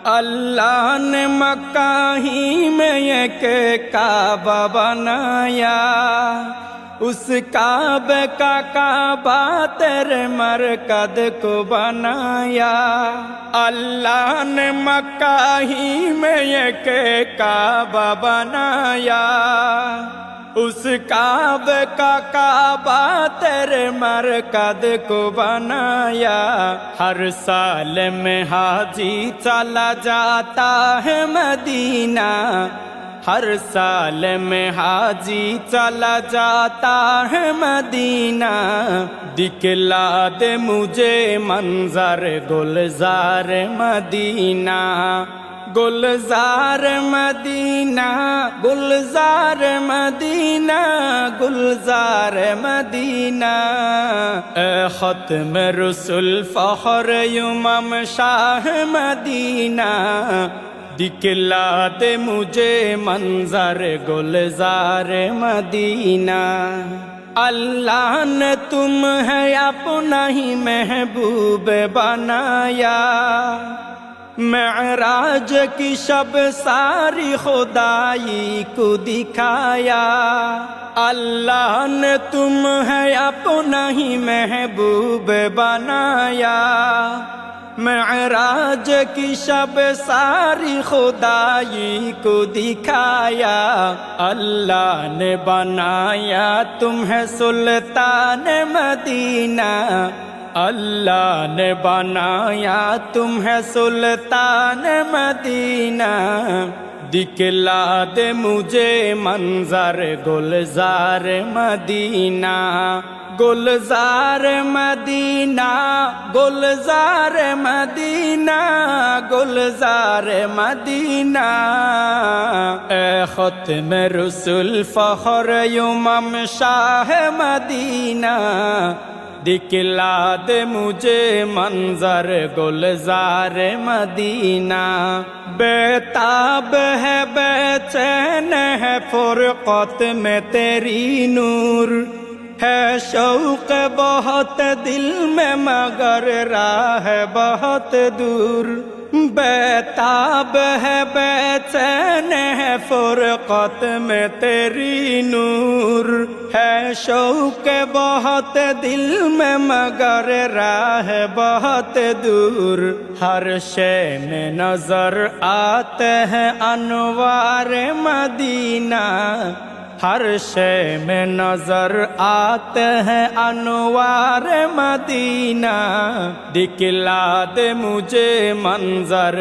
اللہ نے مکہ ہی میں ایک کعبہ بنایا، اس کعبے کا کعبہ تیرے مرکز کو بنایا۔ اللہ نے مکہ ہی میں ایک کعبہ بنایا، اس کعبے کا کعبہ تیرے مرکز کو بنایا۔ ہر سال میں حاجی چلا جاتا ہے مدینہ، ہر سال میں حاجی چلا جاتا ہے مدینہ۔ دکھلا دے مجھے منظر گلزار مدینہ، گلزار مدینہ، گلزار مدینہ، گلزار مدینہ۔ اے ختم رسول فخر امم شاہ مدینہ، دکھلا دے مجھے منظر گلزار مدینہ۔ اللہ نے تمہیں اپنا ہی محبوب بنایا، معراج کی شب ساری خدائی کو دکھایا۔ اللہ نے تمہیں اپنا ہی محبوب بنایا، معراج کی شب ساری خدائی کو دکھایا۔ اللہ نے بنایا تمہیں سلطان مدینہ، اللہ نے بنایا تمہیں سلطان مدینہ۔ دکھلا دے مجھے منظر گلزار مدینہ، گلزار مدینہ، گلزار مدینہ، گلزار مدینہ۔ اے ختم رسول فخر امم شاہ مدینہ، دکھلا دے مجھے منظر گلزار مدینہ۔ بے تاب ہے بے چین ہے فرقت میں تیری نور، ہے شوق بہت دل میں مگر راہ بہت دور۔ بے تاب ہے بے چین ہے فرقت میں تیری نور، ہے شوق بہت دل میں مگر راہ بہت دور۔ ہر شے میں نظر آتے ہیں انوار مدینہ، ہر شے میں نظر آتے ہیں انوار مدینہ۔ دکھلا دے مجھے منظر